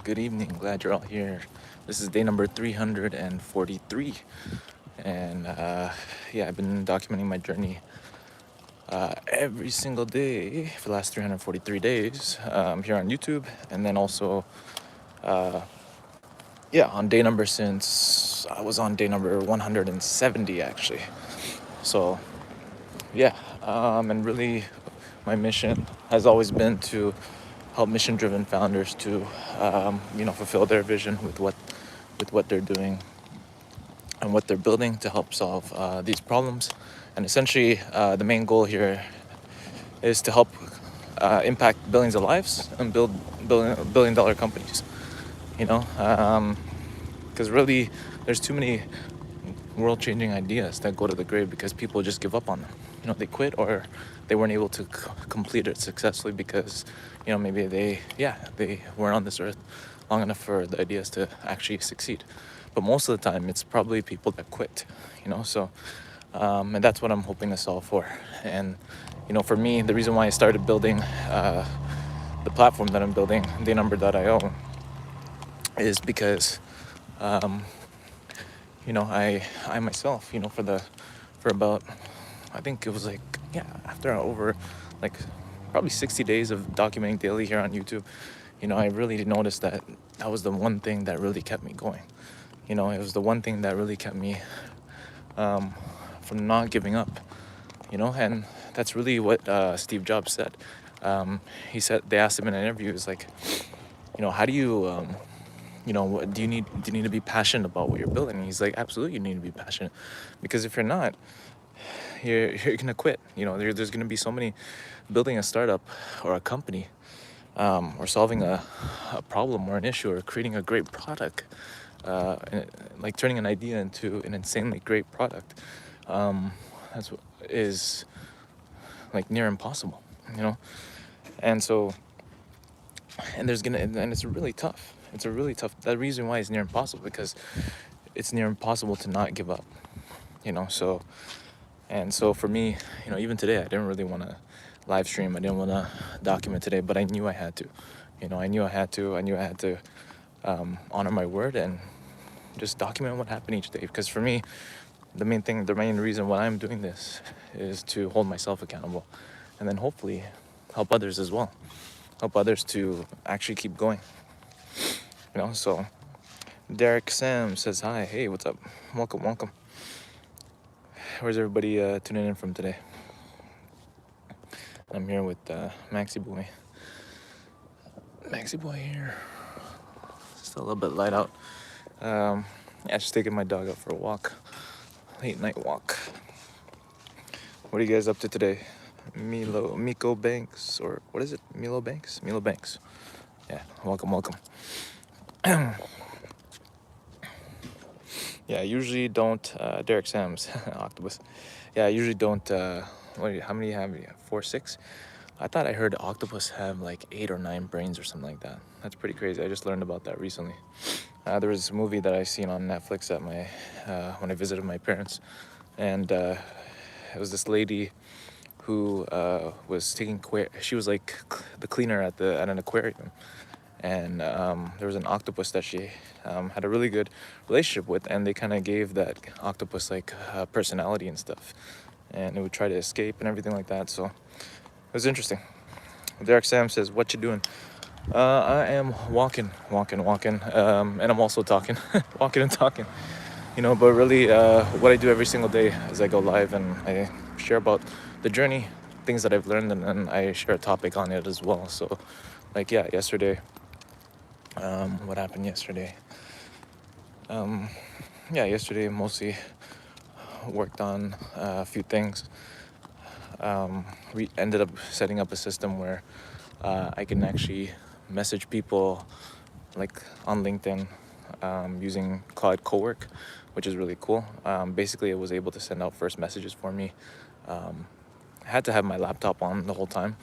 Good evening. Glad you're all here. This is day number 343. And I've been documenting my journey every single day for the last 343 days here on YouTube. And then also, on day number since I was on day number 170 actually. So, and really my mission has always been to help mission-driven founders to, fulfill their vision with what they're doing and what they're building to help solve these problems. And essentially, the main goal here is to help impact billions of lives and build billion-dollar companies. Because really, there's too many world-changing ideas that go to the grave because people just give up on them. They quit or they weren't able to complete it successfully because, maybe they weren't on this earth long enough for the ideas to actually succeed. But most of the time, it's probably people that quit, and that's what I'm hoping to solve for. And, for me, the reason why I started building the platform that I'm building, dayNumber.io, is because I myself, for about, I think it was after over probably 60 days of documenting daily here on YouTube, I really noticed that was the one thing that really kept me going. It was the one thing that really kept me from not giving up, and that's really what Steve Jobs said. He said, they asked him in an interview, it's like, how do you, what do you need to be passionate about what you're building? And he's like, absolutely, you need to be passionate, because if you're not, you're gonna quit. There's gonna be so many building a startup or a company, or solving a problem or an issue or creating a great product, like turning an idea into an insanely great product. That's what is like near impossible, and so. And it's really tough. It's a really tough. The reason why it's near impossible because it's near impossible to not give up, So for me, even today, I didn't really want to live stream. I didn't want to document today, but I knew I had to. I knew I had to honor my word and just document what happened each day. Because for me, the main reason why I'm doing this is to hold myself accountable, and then hopefully help others as well. Help others to actually keep going. So Derek Sam says hi. Hey, what's up? Welcome. Where's everybody tuning in from today? I'm here with Maxi Boy. Maxi Boy here. Still a little bit light out. Just taking my dog out for a walk. Late night walk. What are you guys up to today? Miko Banks, or what is it? Milo Banks? Milo Banks. Yeah, welcome. Yeah, I usually don't, Derek Sam's, octopus. Yeah, I usually don't, how many have you? 4, 6? I thought I heard octopus have like 8 or 9 brains or something like that. That's pretty crazy. I just learned about that recently. There was a movie that I seen on Netflix at when I visited my parents. And it was this lady who was she was like the cleaner at an aquarium. And there was an octopus that she had a really good relationship with, and they kind of gave that octopus like personality and stuff, and it would try to escape and everything like that. So it was interesting. Derek Sam says, "What you doing?" I am walking, and I'm also talking, walking and talking. But really, what I do every single day is I go live and I share about the journey, things that I've learned, and then I share a topic on it as well. So, yesterday. What happened yesterday? Yesterday mostly worked on a few things. We ended up setting up a system where I can actually message people like on LinkedIn using Cloud Cowork, which is really cool. Basically, it was able to send out first messages for me. I had to have my laptop on the whole time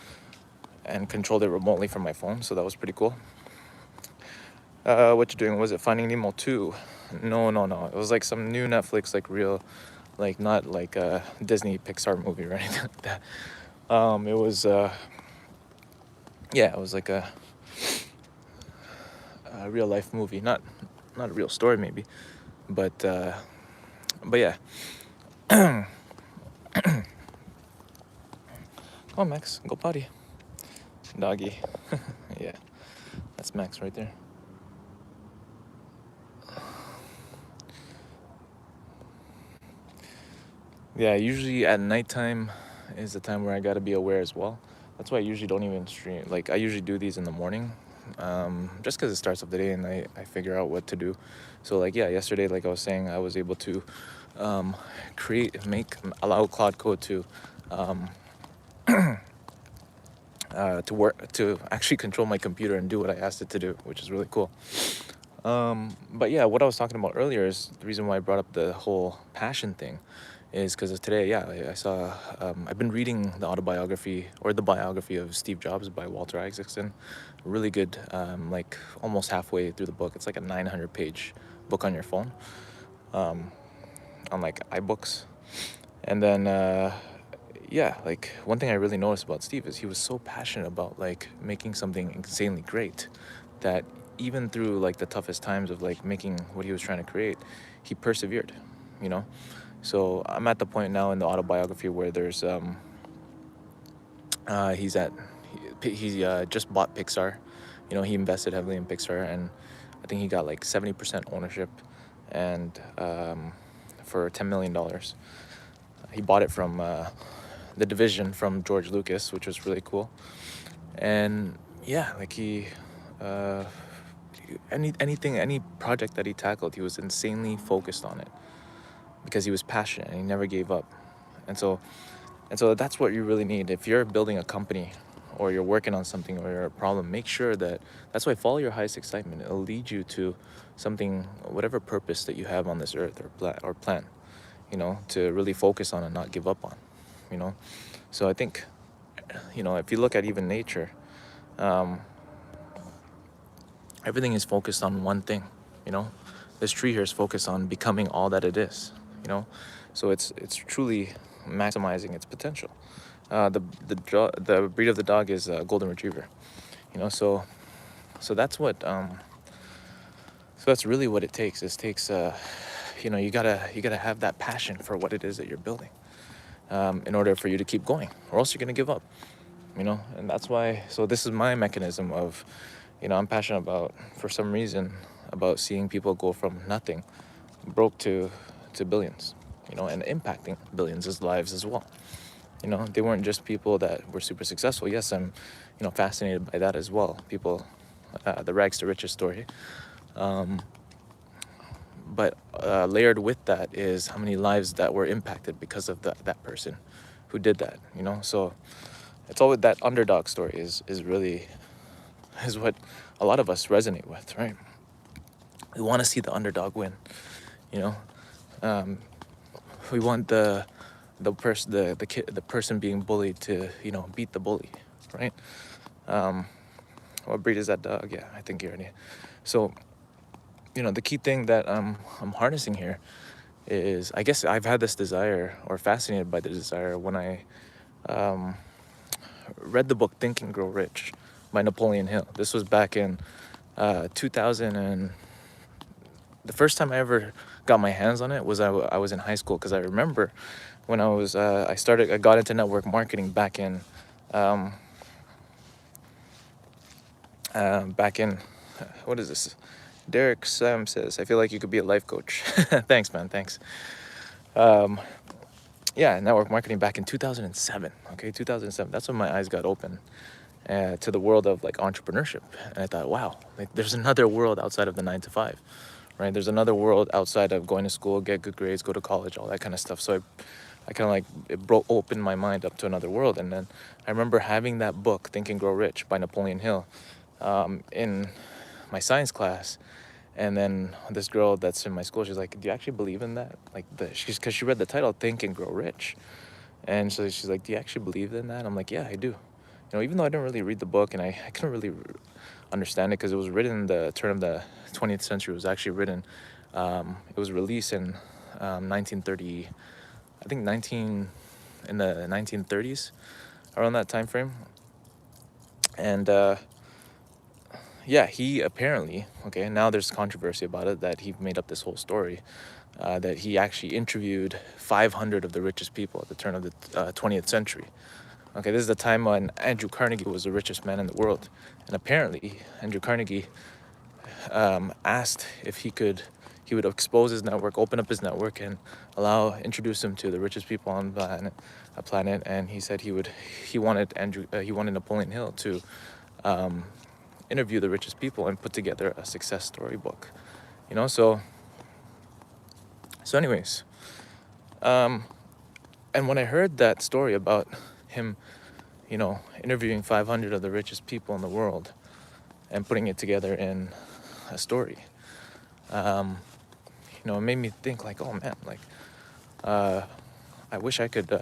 and controlled it remotely from my phone, so that was pretty cool. What you doing? Was it Finding Nemo 2? No. It was like some new Netflix, like real, like not like a Disney Pixar movie or anything like that. It was, it was like a a real life movie, not a real story maybe, but yeah. Come on, Max, go potty, doggy. Yeah, that's Max right there. Yeah, usually at nighttime is the time where I gotta be aware as well. That's why I usually don't even stream. Like, I usually do these in the morning, just because it starts up the day and I figure out what to do. So, like, yeah, yesterday, like I was saying, I was able to allow Cloud Code um, to work, to actually control my computer and do what I asked it to do, which is really cool. But yeah, what I was talking about earlier is the reason why I brought up the whole passion thing is because of today. Yeah, I saw, I've been reading the autobiography or the biography of Steve Jobs by Walter Isaacson. Really good, like almost halfway through the book. It's like a 900-page book on your phone, on like iBooks. And then, yeah, like one thing I really noticed about Steve is he was so passionate about like making something insanely great that even through like the toughest times of like making what he was trying to create, he persevered, you know? So I'm at the point now in the autobiography where there's he's at he just bought Pixar. You know, he invested heavily in Pixar, and I think he got like 70% ownership, and for $10 million. He bought it from the division from George Lucas, which was really cool. And yeah, like he any project that he tackled, he was insanely focused on it because he was passionate and he never gave up. And so that's what you really need. If you're building a company or you're working on something or you're a problem, make sure that's why follow your highest excitement. It'll lead you to something, whatever purpose that you have on this earth or plan, you know, to really focus on and not give up on, you know. So I think, you know, if you look at even nature, everything is focused on one thing, you know. This tree here is focused on becoming all that it is, you know. So it's truly maximizing its potential. The breed of the dog is a golden retriever, you know. So that's what so that's really what it takes. It takes you know, you gotta have that passion for what it is that you're building, in order for you to keep going, or else you're gonna give up, you know. And that's why, so this is my mechanism of, you know, I'm passionate about, for some reason, about seeing people go from nothing, broke, to billions, you know, and impacting billions' lives as well. You know, they weren't just people that were super successful. Yes, I'm, you know, fascinated by that as well. People, the rags to riches story. But layered with that is how many lives that were impacted because of that person who did that, you know. So it's always that underdog story is really is what a lot of us resonate with, right? We want to see the underdog win, you know. We want the person being bullied to, you know, beat the bully, right? What breed is that dog? Yeah, I think you already. So, you know, the key thing that I'm harnessing here is, I guess I've had this desire, or fascinated by the desire, when I read the book Think and Grow Rich by Napoleon Hill. This was back in 2000, and the first time I ever got my hands on it was I was in high school, because I remember when I was I got into network marketing back in what is this? Derek Sam says, I feel like you could be a life coach. Thanks, man. Thanks. Yeah, network marketing back in 2007. Okay, 2007. That's when my eyes got open to the world of like entrepreneurship. And I thought, wow, like there's another world outside of the 9 to 5, right? There's another world outside of going to school, get good grades, go to college, all that kind of stuff. So I kind of like, it opened my mind up to another world. And then I remember having that book, Think and Grow Rich by Napoleon Hill, in my science class. And then this girl that's in my school, she's like, do you actually believe in that? Like, because she read the title, Think and Grow Rich. And so she's like, do you actually believe in that? I'm like, yeah, I do. You know, even though I didn't really read the book, and I couldn't really understand it, because it was written in the turn of the 20th century. It was actually written, it was released in 1930, I think in the 1930s, around that time frame. And yeah, he apparently, okay, now there's controversy about it, that he made up this whole story, that he actually interviewed 500 of the richest people at the turn of the 20th century. Okay, this is the time when Andrew Carnegie was the richest man in the world. And apparently, Andrew Carnegie asked if he would expose his network, open up his network, and introduce him to the richest people on a planet. And he said he wanted Napoleon Hill to interview the richest people and put together a success story book. So anyways, and when I heard that story about him, interviewing 500 of the richest people in the world and putting it together in a story, it made me think like, oh man, like, I wish I could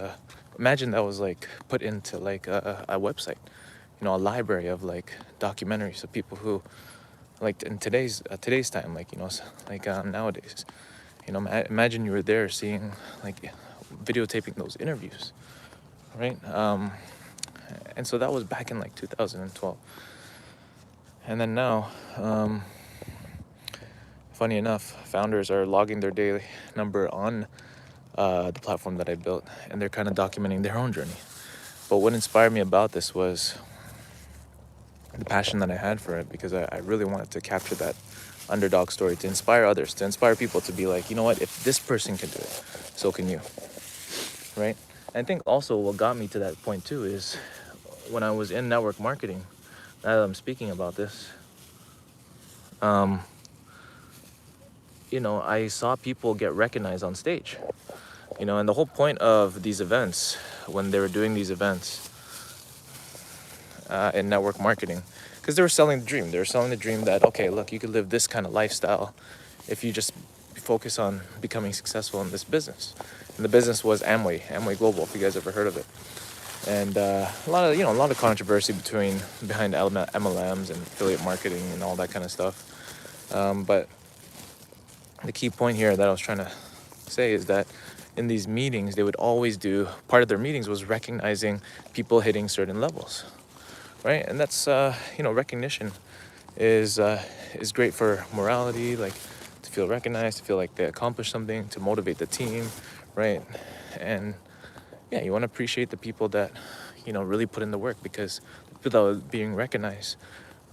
imagine that was like put into like a website, a library of like documentaries of people who, like in today's time, like nowadays, imagine you were there seeing, like, videotaping those interviews, right? And so that was back in like 2012, and then now, funny enough, founders are logging their daily number on the platform that I built, and they're kind of documenting their own journey. But what inspired me about this was the passion that I had for it, because I really wanted to capture that underdog story, to inspire others, to inspire people to be like, you know what, if this person can do it, so can you, right? And I think also what got me to that point too is when I was in network marketing, now that I'm speaking about this, I saw people get recognized on stage, and the whole point of these events, when they were doing these events in network marketing, because they were selling the dream. They were selling the dream that, okay, look, you could live this kind of lifestyle if you just focus on becoming successful in this business. And the business was Amway Global, if you guys ever heard of it. And a lot of controversy behind MLMs and affiliate marketing and all that kind of stuff. But the key point here that I was trying to say is that in these meetings, they would always do, part of their meetings was recognizing people hitting certain levels, right? And that's, recognition is great for morality, like to feel recognized, to feel like they accomplished something, to motivate the team, right? And yeah, you want to appreciate the people that, really put in the work, because the people that are being recognized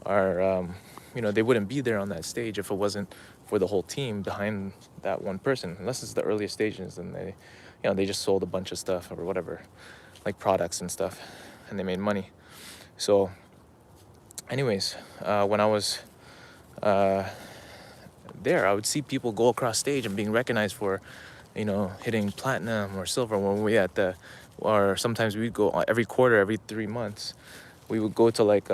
are, they wouldn't be there on that stage if it wasn't for the whole team behind that one person. Unless it's the earliest stages, and they just sold a bunch of stuff or whatever, like products and stuff, and they made money. So anyways, when I was there, I would see people go across stage and being recognized for, hitting platinum or silver. Or sometimes we'd go every quarter, every 3 months, we would go to like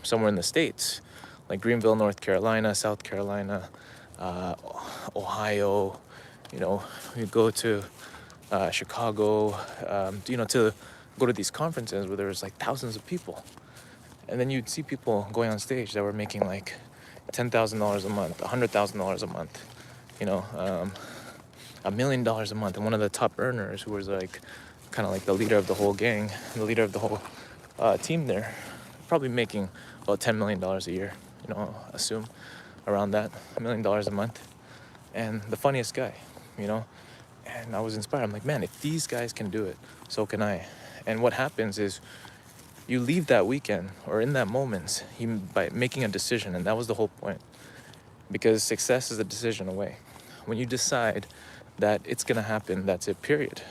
somewhere in the States, like Greenville, North Carolina, South Carolina, Ohio, we'd go to Chicago, to go to these conferences where there was like thousands of people. And then you'd see people going on stage that were making like $10,000 a month, $100,000 a month, $1 million a month. And one of the top earners, who was like kind of like the leader of the whole gang, the leader of the whole team there, probably making about $10 million a year, assume around that, $1 million a month. And the funniest guy, and I was inspired. I'm like, man, if these guys can do it, so can I. And what happens is you leave that weekend, or in that moment, by making a decision. And that was the whole point, because success is a decision away. When you decide that it's going to happen, that's it, period.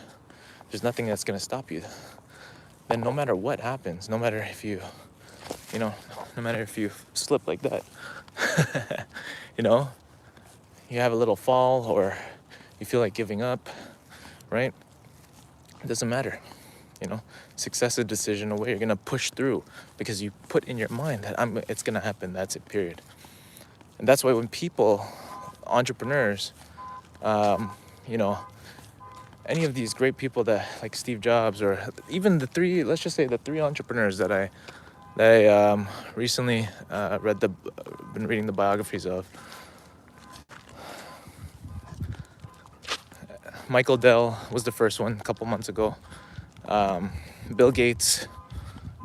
There's nothing that's going to stop you. Then no matter what happens, no matter if you slip like that, you have a little fall, or you feel like giving up, right? It doesn't matter. Success is a decision away. You're going to push through because you put in your mind that it's going to happen. That's it, period. And that's why when people, entrepreneurs, any of these great people that, like Steve Jobs, or even let's just say the three entrepreneurs that I recently been reading the biographies of. Michael Dell was the first one a couple months ago. Bill Gates,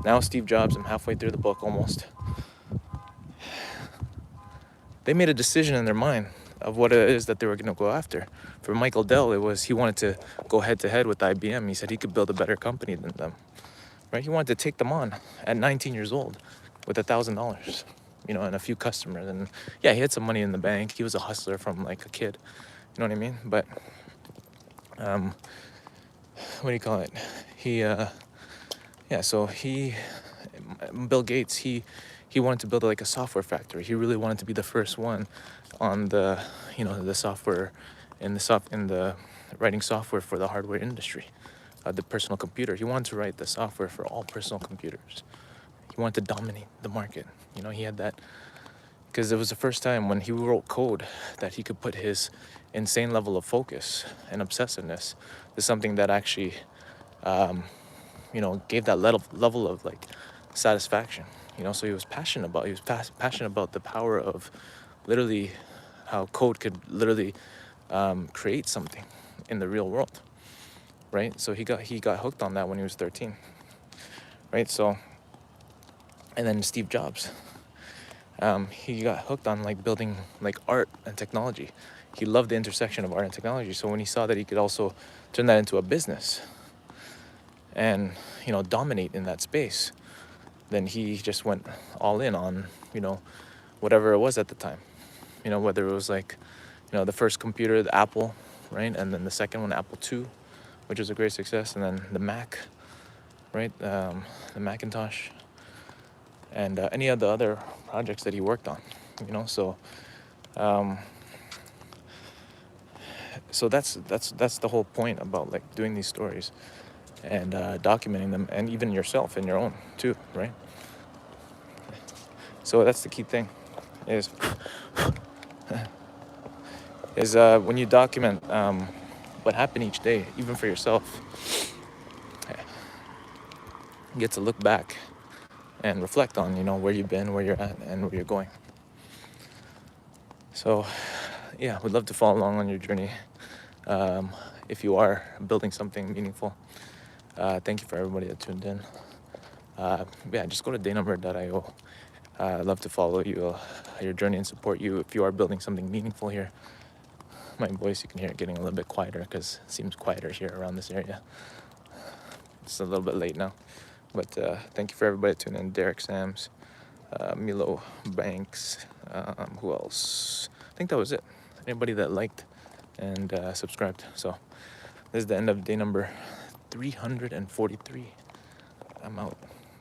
now Steve Jobs. I'm halfway through the book almost. they made a decision in their mind of what it is that they were going to go after. For Michael Dell, it was he wanted to go head to head with IBM. He said he could build a better company than them, right? He wanted to take them on at 19 years old with $1,000, and a few customers. And yeah, he had some money in the bank. He was a hustler from like a kid, you know what I mean? But what do you call it? Bill Gates, he wanted to build like a software factory. He really wanted to be the first one on the software in the writing software for the hardware industry, the personal computer. He wanted to write the software for all personal computers. He wanted to dominate the market. He had that because it was the first time when he wrote code that he could put his insane level of focus and obsessiveness to something that actually gave that level of like satisfaction. So he was passionate about the power of literally how code could literally create something in the real world, right? So he got hooked on that when he was 13, right? So, and then Steve Jobs, he got hooked on like building like art and technology. He loved the intersection of art and technology. So when he saw that he could also turn that into a business and dominate in that space, then he just went all in on whatever it was at the time, whether it was like the first computer, the Apple, right? And then the second one, Apple II, which was a great success, and then the Mac, right? The Macintosh, and any of the other projects that he worked on, so that's the whole point about like doing these stories and documenting them, and even yourself in your own too, right? So that's the key thing is when you document what happened each day, even for yourself, you get to look back and reflect on where you've been, where you're at, and where you're going. So yeah, would love to follow along on your journey if you are building something meaningful. Thank you for everybody that tuned in. Just go to dayNumber.io. I'd love to follow you, your journey, and support you if you are building something meaningful here. My voice, you can hear it getting a little bit quieter because it seems quieter here around this area. It's a little bit late now. But thank you for everybody tuning in. Derek Sams, Milo Banks, who else? I think that was it. Anybody that liked and subscribed. So this is the end of day number 343. I'm out.